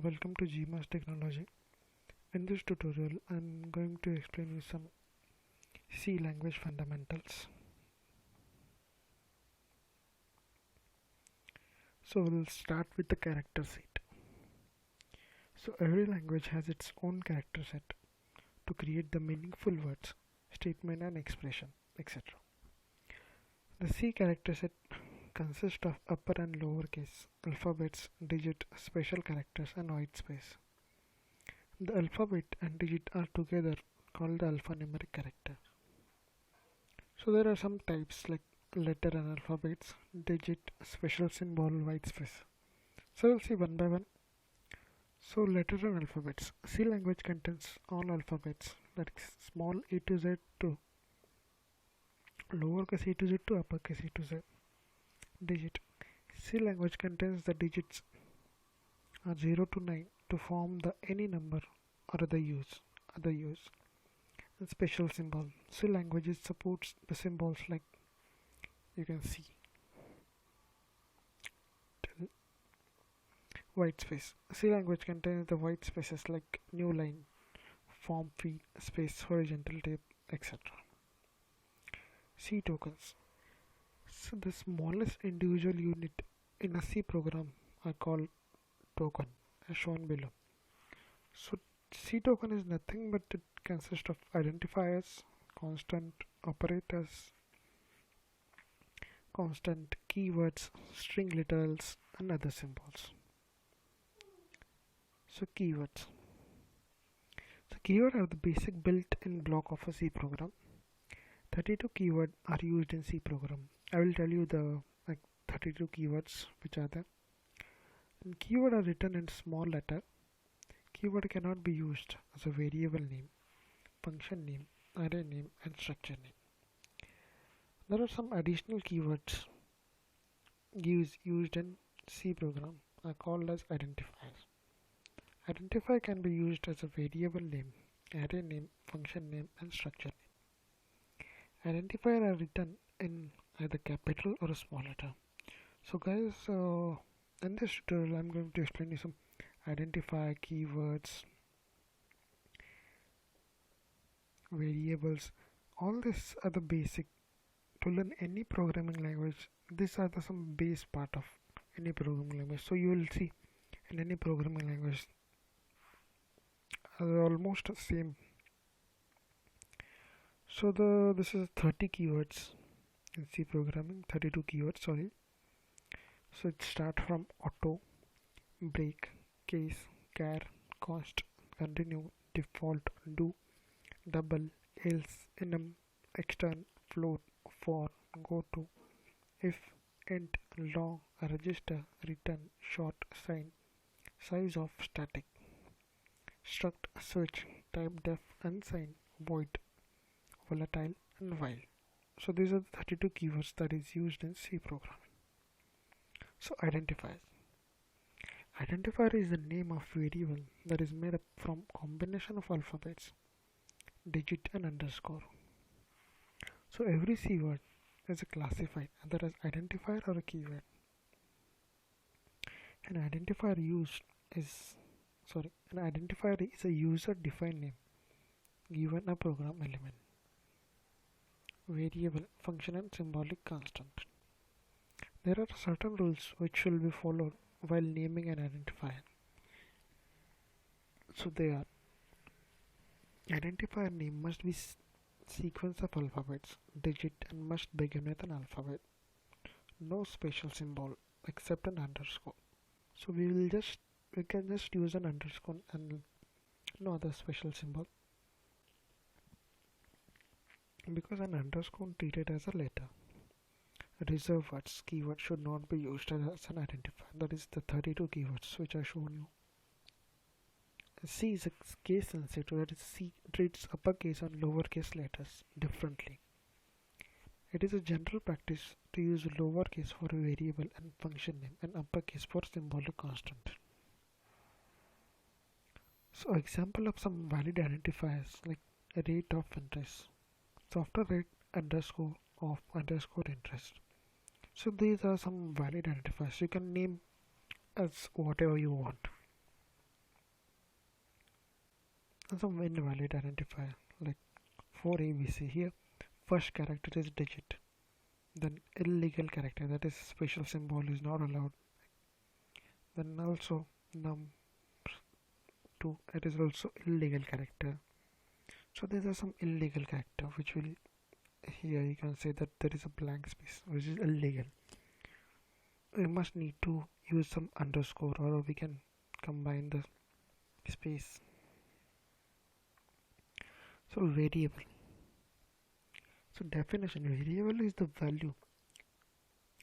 welcome to GMARS technology. In this tutorial, I'm going to explain you some C language fundamentals. So we'll start with the character set. So every language has its own character set to create the meaningful words, statement and expression, etc. The C character set consists of upper and lower case, alphabets, digit, special characters and white space. The alphabet and digit are together called the alphanumeric character. So there are some types like letter and alphabets, digit, special symbol, white space. So we'll see one by one. So letter and alphabets. C language contains all alphabets, that is small a to z to lowercase a to z to uppercase a to z. Digit. C language contains the digits 0 to 9 to form the any number or other use. And special symbol. C languages supports the symbols like you can see. White space. C language contains the white spaces like new line, form feed, space, horizontal tab, etc. C tokens. So the smallest individual unit in a C program are called token, as shown below. So C token is nothing but it consists of identifiers, constant operators, constant keywords, string literals and other symbols. So keywords. So keywords are the basic built-in block of a C program. 32 keywords are used in C program. I will tell you the 32 keywords which are there. And keywords are written in small letter. Keyword cannot be used as a variable name, function name, array name and structure name. There are some additional keywords used in C program are called as identifiers. Identifier can be used as a variable name, array name, function name and structure name. Identifier are written in either capital or a small letter. So guys, in this tutorial I'm going to explain you some identifier, keywords, variables. All this are the basic to learn any programming language. These are some base part of any programming language. So you will see in any programming language almost the same. So this is 30 keywords in C programming, 32 keywords, sorry. So it starts from auto, break, case, char, const, continue, default, do, double, else, enum, extern, float, for, go to, if, int, long, register, return, short, sign, size of static, struct, switch, type def, unsign, void, volatile and while. So these are the 32 keywords that is used in C programming. So identifiers. Identifier is the name of variable that is made up from combination of alphabets, digit and underscore. So every C word is a classified either as identifier or a keyword. An identifier is a user defined name given a program element, variable, function and symbolic constant. There are certain rules which will be followed while naming an identifier. So they are: identifier name must be sequence of alphabets, digit and must begin with an alphabet. No special symbol except an underscore. So we can just use an underscore and no other special symbol, because an underscore treated as a letter. Reserved words, keyword should not be used as an identifier. That is the 32 keywords which I shown you. C is a case sensitive, that is C treats uppercase and lowercase letters differently. It is a general practice to use lowercase for a variable and function name and uppercase for symbolic constant. So example of some valid identifiers like rate of interest. So after rate underscore of underscore interest. So these are some valid identifiers. You can name as whatever you want. and some invalid identifier like for ABC here. First character is digit, then illegal character, that is special symbol is not allowed. Then also num2, it is also illegal character. So these are some illegal character which will, here you can say that there is a blank space which is illegal. We must need to use some underscore, or we can combine the space. So variable. So definition: variable is the value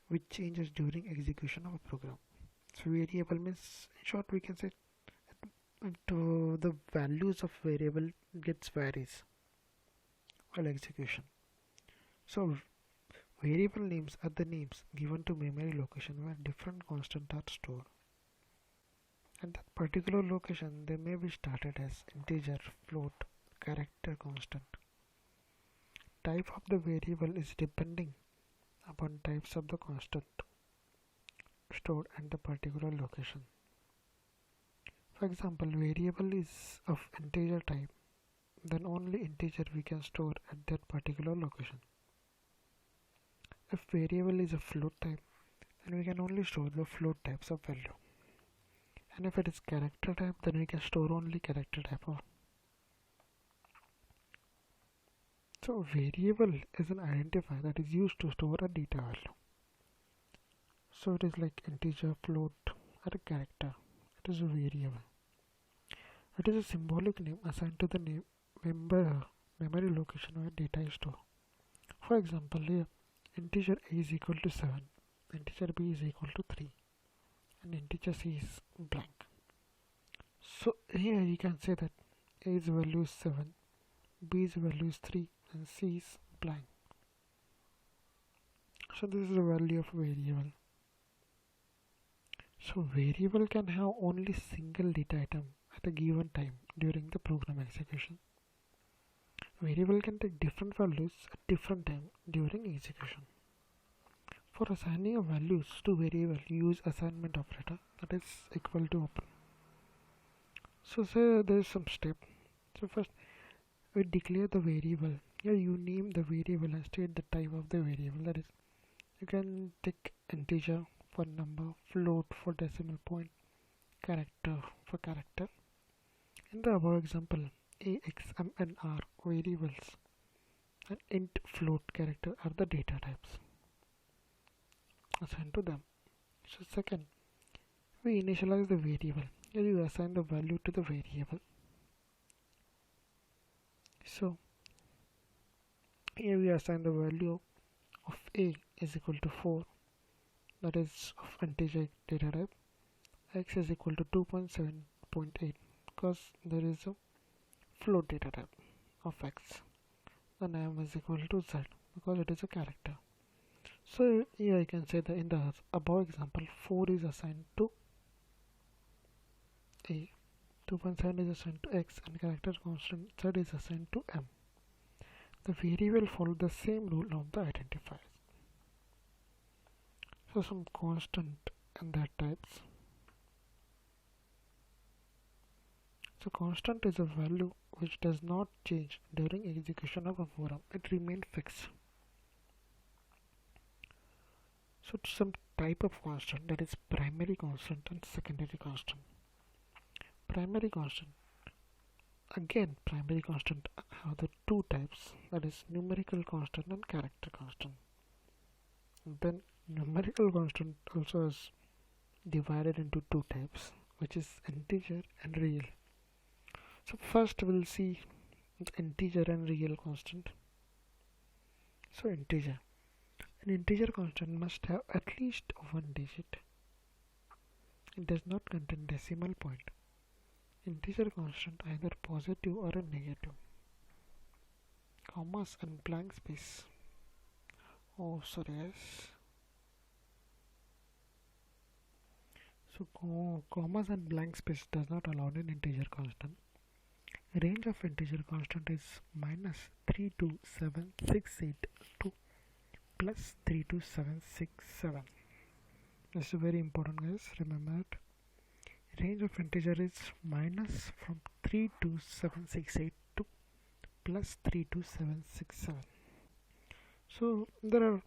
which changes during execution of a program. So variable means, in short, we can say the values of variable gets varies while execution. So variable names are the names given to memory location where different constants are stored. At that particular location, they may be started as integer, float, character, constant. Type of the variable is depending upon types of the constant stored at the particular location. For example, variable is of integer type, then only integer we can store at that particular location. If variable is a float type, then we can only store the float types of value. And if it is character type, then we can store only character type of. So variable is an identifier that is used to store a data value. So it is like integer, float, or a character. It is a variable. It is a symbolic name assigned to the name memory location where data is stored. For example, here integer a is equal to 7, integer b is equal to 3, and integer c is blank. So here you can say that a's value is 7, b's value is 3, and c is blank. So this is the value of variable. So variable can have only single data item at a given time during the program execution. Variable can take different values at different time during execution. For assigning a values to variable, use assignment operator, that is equal to open. So say there is some step. So first we declare the variable. Here you name the variable and state the type of the variable. That is, you can take integer for number, float for decimal point, character for character. In the above example, a, x, m, and r variables and int, float, character are the data types assigned to them. So second, we initialize the variable. Here you assign the value to the variable. So here we assign the value of a is equal to 4, that is of integer data type. X is equal to 2.7.8 because there is a float data type of x. Then m is equal to z because it is a character. So here I can say that in the above example, 4 is assigned to a, 2.7 is assigned to x, and character constant z is assigned to m. The variable follow the same rule of the identifiers. So some constant and their types. So constant is a value which does not change during execution of a program. It remains fixed. So some type of constant, that is primary constant and secondary constant. Primary constant. Again, primary constant have the two types, that is numerical constant and character constant. Then numerical constant also is divided into two types, which is integer and real. So first we'll see integer and real constant. So integer. An integer constant must have at least one digit. It does not contain decimal point. Integer constant either positive or a negative. Commas and blank space. Oh, sorry guys. So commas and blank space does not allow an integer constant. Range of integer constant is -32768 plus 32767. This is very important, guys. Remember it. Range of integer is minus from 3 to 768 to plus 3 to 767. So there are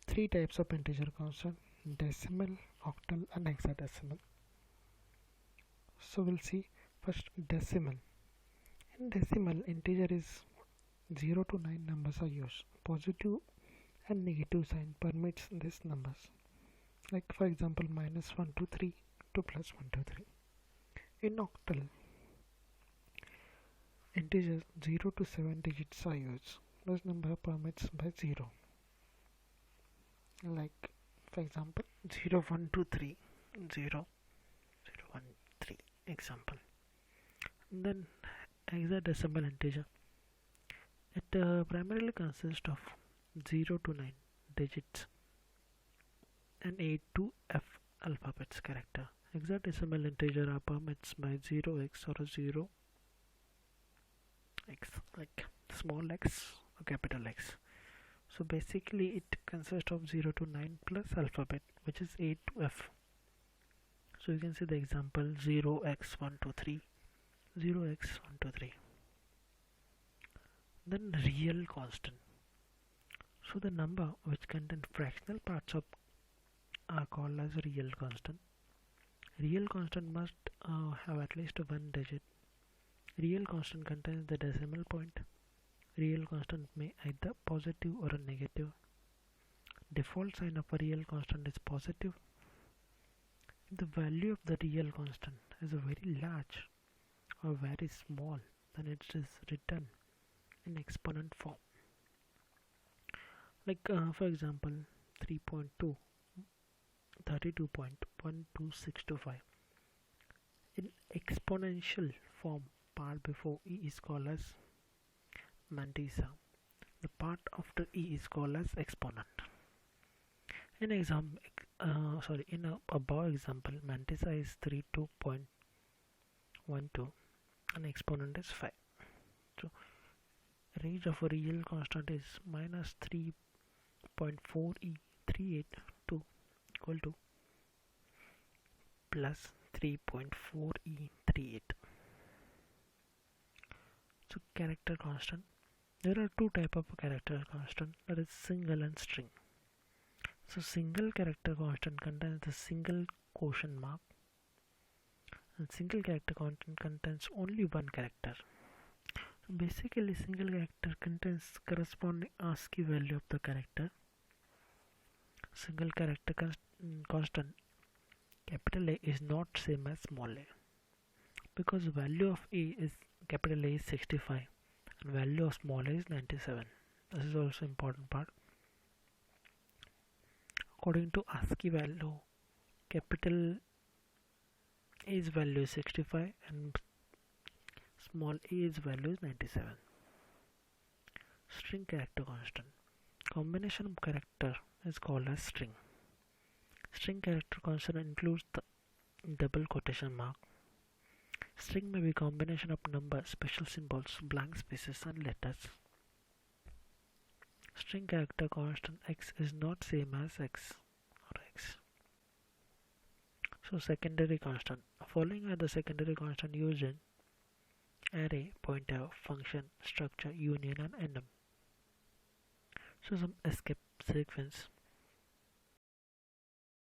three types of integer constant: decimal, octal and hexadecimal. So we'll see first decimal. In decimal, integer is 0 to 9 numbers are used. Positive and negative sign permits these numbers. Like for example, minus 1 to 3 to plus 1 to 3. In octal, integers 0 to 7 digits are used. This number permits by 0. Like for example, 0, 1, 2, 3, 0, 0, 1, 3 example. And then hexadecimal integer. It primarily consists of 0 to 9 digits and A to F alphabets character. Hexadecimal integer are permits by 0x or 0x, like small x or capital X. So basically it consists of 0 to 9 plus alphabet, which is A to F. So you can see the example 0x123, 0x123. Then real constant. So the number which contain fractional parts of are called as real constant. Real constant must have at least one digit. Real constant contains the decimal point. Real constant may either positive or a negative. Default sign of a real constant is positive. If the value of the real constant is very large or very small, then it is written in exponent form. Like for example, 3.2, 32.12625. In exponential form, part before e is called as mantissa. The part after e is called as exponent. In above example, mantissa is 32.12 and exponent is 5. So range of a real constant is minus 3.4e382 equal to plus 3.4e38. So character constant. There are two types of character constant, that is single and string. So single character constant contains the single quotient mark, and single character constant contains only one character. So basically single character contains corresponding ASCII value of the character. Single character constant capital A is not same as small a, because value of A is capital A is 65 and value of small a is 97. This is also important part. According to ASCII value, capital A's value is 65 and small a's value is 97. String character constant. Combination of character is called as string. String character constant includes the double quotation mark. String may be combination of numbers, special symbols, blank spaces and letters. String character constant x is not same as x or x. So secondary constant. Following are the secondary constant used in array, pointer, function, structure, union and enum. So some escape sequence.